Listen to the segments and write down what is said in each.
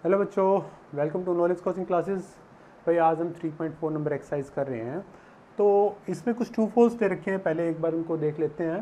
Hello बच्चों, welcome to knowledge coaching classes. भाई आज हम 3.4 नंबर एक्सरसाइज कर रहे हैं। तो इसमें कुछ ट्रू फॉल्स दे रखे हैं, पहले एक बार उनको देख लेते हैं।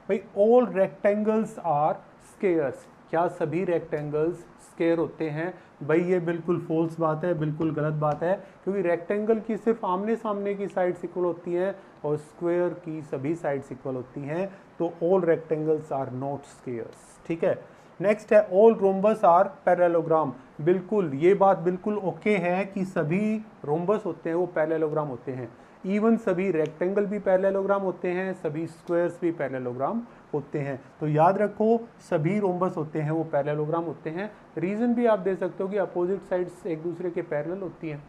भाई ऑल रेक्टेंगल्स आर स्केयर्स, क्या सभी रेक्टेंगल्स स्केयर होते हैं? भाई ये बिल्कुल फॉल्स बात है, बिल्कुल गलत बात है, क्योंकि रेक्टेंगल की सिर्फ आमने सामने की साइड्स इक्वल होती हैं और स्क्वायर की सभी साइड्स इक्वल होती हैं। तो all rectangles are not squares, ठीक है। नेक्स्ट है ऑल रोम्बस आर पैरेललोग्राम। बिल्कुल ये बात बिल्कुल ओके है कि सभी रोम्बस होते हैं वो पैरेललोग्राम होते हैं। इवन सभी रेक्टेंगल भी पैरेललोग्राम होते हैं, सभी स्क्वायर्स भी पैरेललोग्राम होते हैं। तो याद रखो, सभी रोम्बस होते हैं वो पैरेललोग्राम होते हैं। रीजन भी आप दे सकते हो कि अपोजिट साइड्स एक दूसरे के पैरेलल होती हैं।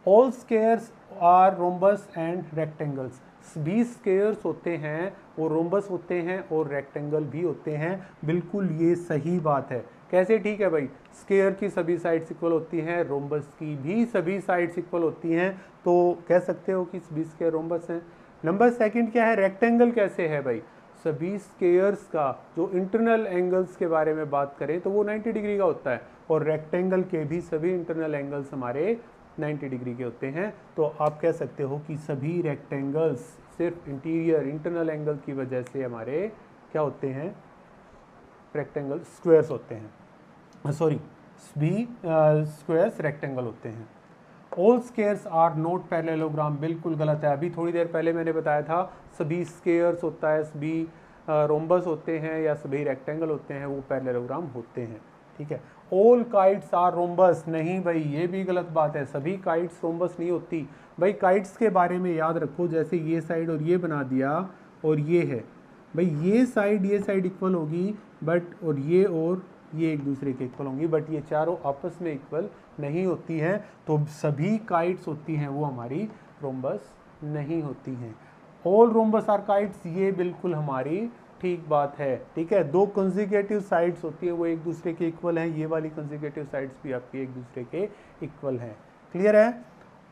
All squares are rhombus and rectangles, भी स्केयर्स होते हैं वो रोम्बस होते हैं और रेक्टेंगल भी होते हैं। बिल्कुल ये सही बात है। कैसे? ठीक है भाई, स्केयर की सभी साइड्स इक्वल होती हैं, रोम्बस की भी सभी साइड्स इक्वल होती हैं, तो कह सकते हो कि सभी स्केयर रोम्बस हैं। नंबर सेकंड क्या है? रेक्टेंगल कैसे है भाई? सभी स्केयर्स का जो इंटरनल एंगल्स के बारे में बात करें तो वो 90 डिग्री का होता है, और रेक्टेंगल के भी सभी इंटरनल एंगल्स हमारे 90 डिग्री के होते हैं। तो आप कह सकते हो कि सभी रेक्टेंगल्स सिर्फ इंटीरियर इंटरनल एंगल की वजह से हमारे क्या होते हैं? रेक्टेंगल स्क्वायर्स होते हैं, सॉरी, भी स्क्वायर्स रेक्टेंगल होते हैं। All squares are not parallelogram, बिल्कुल गलत है। अभी थोड़ी देर पहले मैंने बताया था सभी स्केयर्स होता है, सभी रोम्बस होते हैं या सभी रेक्टेंगल होते हैं वो पैरेललोग्राम होते हैं, ठीक है। ऑल काइट्स आर रोम्बस, नहीं भाई ये भी गलत बात है, सभी काइट्स रोम्बस नहीं होती। भाई काइट्स के बारे में याद रखो, जैसे ये साइड और ये बना दिया और ये है, भाई ये साइड इक्वल होगी, बट और ये एक दूसरे के इक्वल होंगी, बट ये चारों आपस में इक्वल नहीं होती हैं। तो सभी काइट्स होती हैं वो हमारी रोम्बस नहीं होती हैं। ऑल रोम्बस आर काइट्स, ये बिल्कुल हमारी ठीक बात है, ठीक है। दो कंजिगेटिव साइड्स होती है वो एक दूसरे के इक्वल हैं, ये वाली कंजिगेटिव साइड्स भी आपकी एक दूसरे के इक्वल हैं। क्लियर है?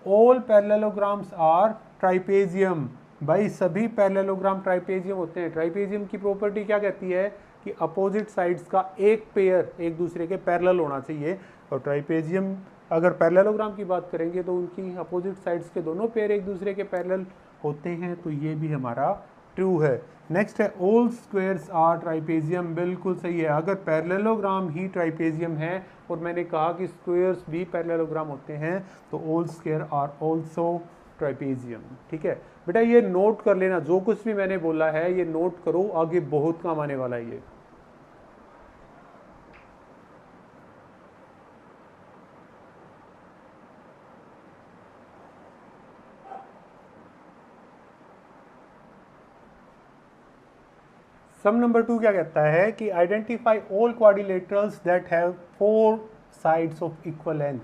ऑल पैरेललोग्राम्स आर ट्राइपेजियम, भाई सभी पैरेललोग्राम ट्राइपेजियम होते हैं। ट्राइपेजियम की प्रॉपर्टी क्या कहती है कि अपोजिट साइड्स का एक पेयर एक दूसरे के पैरेलल होना चाहिए, और ट्राइपेजियम अगर पैरेललोग्राम की बात करेंगे तो उनकी अपोजिट साइड्स के दोनों पेयर एक दूसरे के पैरेलल होते हैं, तो ये भी हमारा ट्रू है। नेक्स्ट है ऑल स्क्वायर्स आर ट्राइपेजियम, बिल्कुल सही है। अगर पैरेललोग्राम ही ट्राइपेजियम है और मैंने कहा कि स्क्वायर्स भी पैरेललोग्राम होते हैं, तो all square are also trapezium, ठीक है। बेटा ये नोट कर लेना, जो कुछ भी मैंने बोला है ये नोट करो, आगे बहुत काम आने वाला है ये। सम नंबर 2 क्या कहता है कि identify all quadrilaterals that have 4 sides of equal length,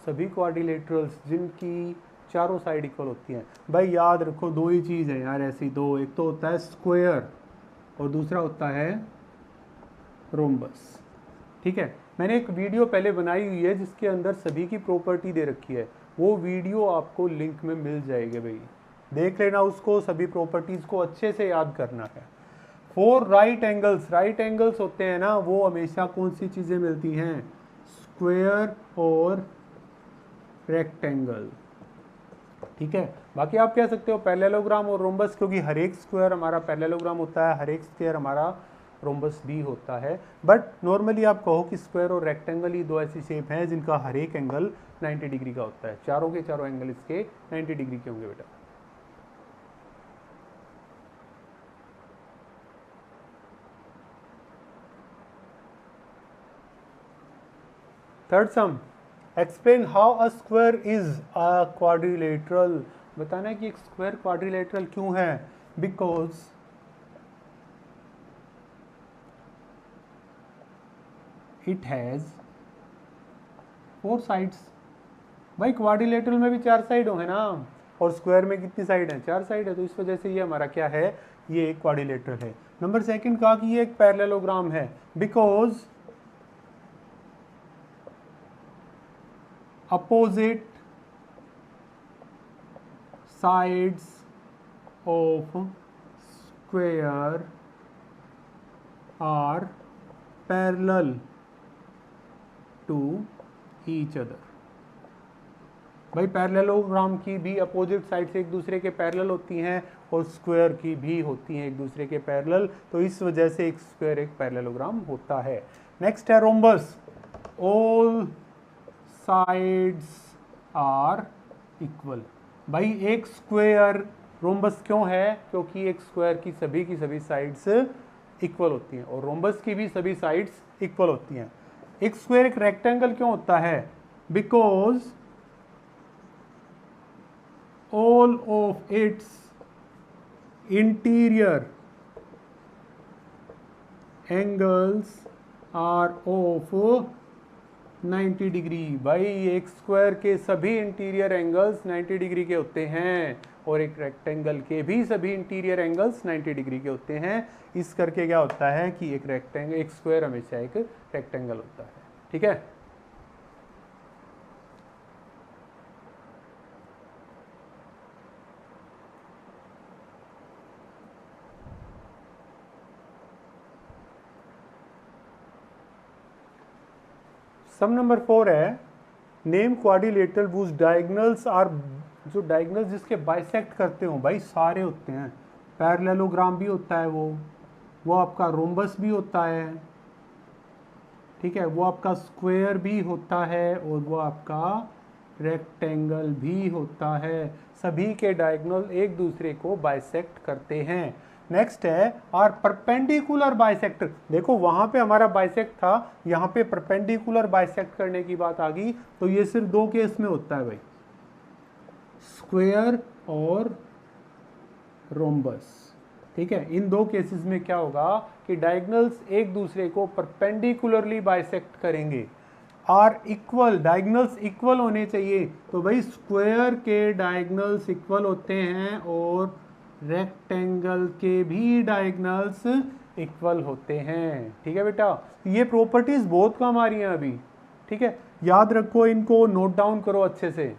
सभी क्वाड्रिलेटरल्स जिनकी चारों साइड इक्वल होती हैं। भाई याद रखो दो ही चीज़ है यार, ऐसी दो, एक तो होता है स्क्वायर और दूसरा होता है रोम्बस, ठीक है। मैंने एक वीडियो पहले बनाई हुई है जिसके अंदर सभी की प्रॉपर्टी दे रखी है, वो वीडियो आपको लिंक में मिल जाएगी भाई, देख लेना उसको, सभी प्रॉपर्टीज को अच्छे से याद करना है। Four right angles, right angles होते हैं ना वो हमेशा कौन सी चीजें मिलती हैं? स्क्वायर और रेक्टेंगल, ठीक है। बाकी आप कह सकते हो पैरेललोग्राम और रोम्बस, क्योंकि हर एक स्क्वायर हमारा पैरेललोग्राम होता है, हर एक स्क्वायर हमारा रोम्बस भी होता है। बट नॉर्मली आप कहो कि स्क्वायर और रेक्टेंगल ही दो ऐसी शेप हैं जिनका हर एक एंगल 90 डिग्री का होता है, चारों के चारों एंगल इसके 90 डिग्री के होंगे बेटा। Third some, explain how a square is a quadrilateral, बताना है कि एक स्क्वायर क्वाड्रिलेटरल क्यों है? Because it has 4 sides. भाई क्वाड्रिलेटरल में भी 4 साइड होंगे ना, और स्क्वायर में कितनी साइड है? 4 साइड है, तो इस वजह से ये हमारा क्या है? ये एक क्वाड्रिलेटरल है। नंबर सेकंड कहा कि ये एक पैरेललोग्राम है, because opposite sides of square are parallel, to each other. भाई पैरेललोग्राम की भी अपोजिट साइड से एक दूसरे के पैरेलल होती हैं और स्क्वायर की भी होती हैं एक दूसरे के पैरेलल, तो इस वजह से एक स्क्वायर एक पैरेललोग्राम होता है। नेक्स्ट है rhombus, all sides are equal. भाई एक स्क्वायर रोम्बस क्यों है? क्योंकि एक स्क्वायर की सभी साइड्स इक्वल होती हैं और रोम्बस की भी सभी साइड्स इक्वल होती हैं। एक स्क्वायर एक रेक्टेंगल क्यों होता है? Because all of its interior angles are of 90 degree. भाई एक स्क्वायर के सभी इंटीरियर एंगल्स 90 डिग्री के होते हैं और एक रेक्टेंगल के भी सभी इंटीरियर एंगल्स 90 डिग्री के होते हैं। इस करके क्या होता है कि एक स्क्वायर हमेशा एक रेक्टेंगल होता है। ठीक है, सम नंबर 4 है, name quadrilateral whose diagonals are, जो डायगनल्स जिसके बाइसेक्ट करते हो भाई सारे होते हैं। पैरेललोग्राम भी होता है, वो आपका रोम्बस भी होता है, ठीक है, वो आपका स्क्वायर भी होता है और वो आपका रेक्टेंगल भी होता है। सभी के डायगोनल एक दूसरे को बाइसेक्ट करते हैं। नेक्स्ट है आर परपेंडिकुलर बाइसेक्टर। देखो वहां पे हमारा बाइसेक्ट था, यहाँ पे परपेंडिकुलर बाइसेक्ट करने की बात आ गई, तो ये सिर्फ दो केस में होता है भाई, स्क्वायर और रोम्बस। ठीक है, इन दो केसेस में क्या होगा कि डायगोनल्स एक दूसरे को परपेंडिकुलरली बाइसेक्ट करेंगे। आर इक्वल, डायगोनल्स इक्वल होने चाहिए, तो भाई स्क्वायर के डायगोनल्स इक्वल होते हैं और रेक्टेंगल के भी डायगोनल्स इक्वल होते हैं। ठीक है बेटा, ये प्रॉपर्टीज बहुत कम आ रही हैं अभी। ठीक है, याद रखो, इनको नोट डाउन करो अच्छे से।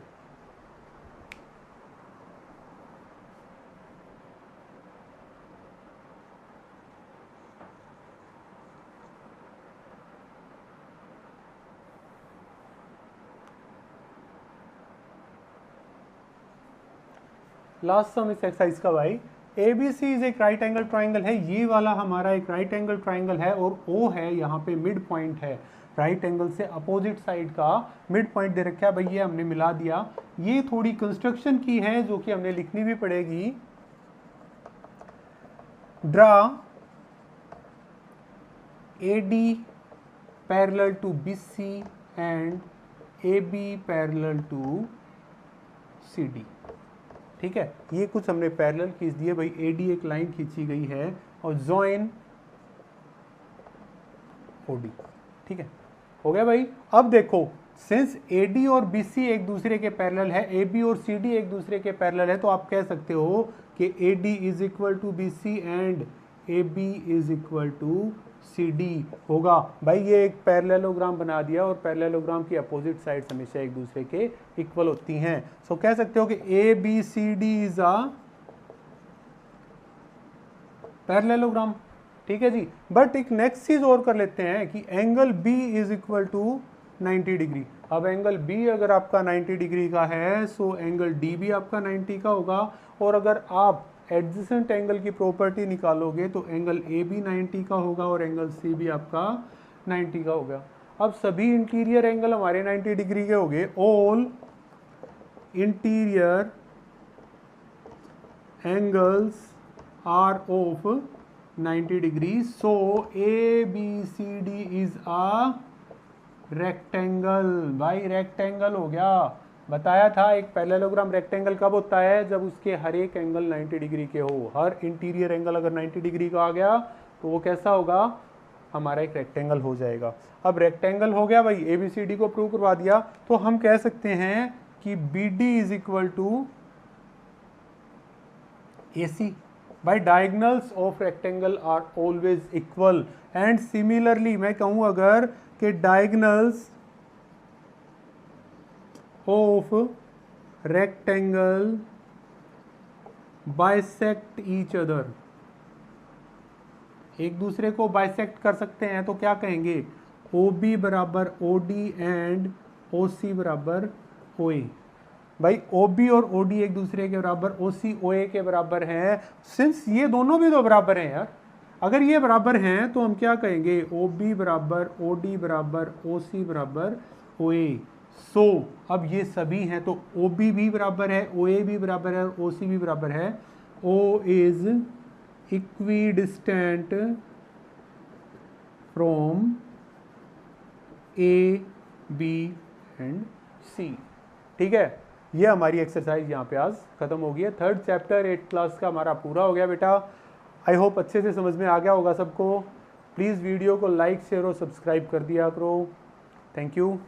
लास्ट सम इस एक्सरसाइज का भाई, ABC इज एक राइट एंगल ट्राइंगल है, ये वाला हमारा एक राइट एंगल ट्राइंगल है और O है यहाँ पे मिड पॉइंट है, राइट एंगल से अपोजिट साइड का मिड पॉइंट दे रखा है भाई, ये हमने मिला दिया। ये थोड़ी कंस्ट्रक्शन की है जो कि हमने लिखनी भी पड़ेगी। Draw AD parallel to BC and AB parallel to CD। ठीक है, ये कुछ हमने पैरेलल खींच दिए भाई, AD एक लाइन खींची गई है और जॉइन OD। ठीक है, हो गया भाई। अब देखो, सिंस AD और BC एक दूसरे के पैरेलल है, AB और CD एक दूसरे के पैरेलल है, तो आप कह सकते हो कि AD is equal to BC and AB is equal to CD होगा। भाई ये एक पैरेललोग्राम बना दिया और पैरेललोग्राम की अपोजिट साइड्स हमेशा एक दूसरे के इक्वल होती हैं। सो कह सकते हो कि ABCD इज अ पैरेललोग्राम। ठीक है जी, बट एक नेक्स्ट चीज और कर लेते हैं कि angle B is equal to 90 degree. अब एंगल B अगर आपका 90 डिग्री का है, सो एंगल D भी आपका 90 का होगा, और अगर आप एडजेसेंट एंगल की प्रॉपर्टी निकालोगे तो एंगल A भी 90 का होगा और एंगल C भी आपका 90 का होगा। अब सभी इंटीरियर एंगल हमारे 90 डिग्री के हो गए, all interior angles are of 90 degree, so ABCD is a rectangle. भाई रेक्टेंगल हो गया, बताया था एक पैरेललोग्राम रेक्टेंगल कब होता है, जब उसके हर एक एंगल 90 डिग्री के हो। हर इंटीरियर एंगल अगर 90 डिग्री का आ गया तो वो कैसा होगा, हमारा एक रेक्टेंगल हो जाएगा। अब रेक्टेंगल हो गया भाई, ABCD को प्रूव करवा दिया, तो हम कह सकते हैं कि BD is equal to AC। भाई diagonals of rectangle are always equal, and similarly मैं कहूं अगर कि diagonals of rectangle bisect each other, एक दूसरे को बाइसेक्ट कर सकते हैं, तो क्या कहेंगे, ओ बी बराबर ओ डी एंड ओ सी बराबर ओ ए। भाई ओ बी और ओ डी एक दूसरे के बराबर, ओ सी ओ ए के बराबर हैं। सिंस ये दोनों भी तो बराबर हैं यार, अगर ये बराबर हैं तो हम क्या कहेंगे, ओ बी बराबर ओ डी बराबर ओ सी बराबर ओ ए। सो अब ये सभी हैं तो ओ बी भी बराबर है, ओ ए भी बराबर है, ओ सी भी बराबर है। O is equidistant from A B and C. ठीक है, ये हमारी एक्सरसाइज यहाँ पे आज खत्म हो गई है। थर्ड चैप्टर 8th क्लास का हमारा पूरा हो गया बेटा। आई होप अच्छे से समझ में आ गया होगा सबको। प्लीज़ वीडियो को लाइक शेयर और सब्सक्राइब कर दिया करो। Thank you.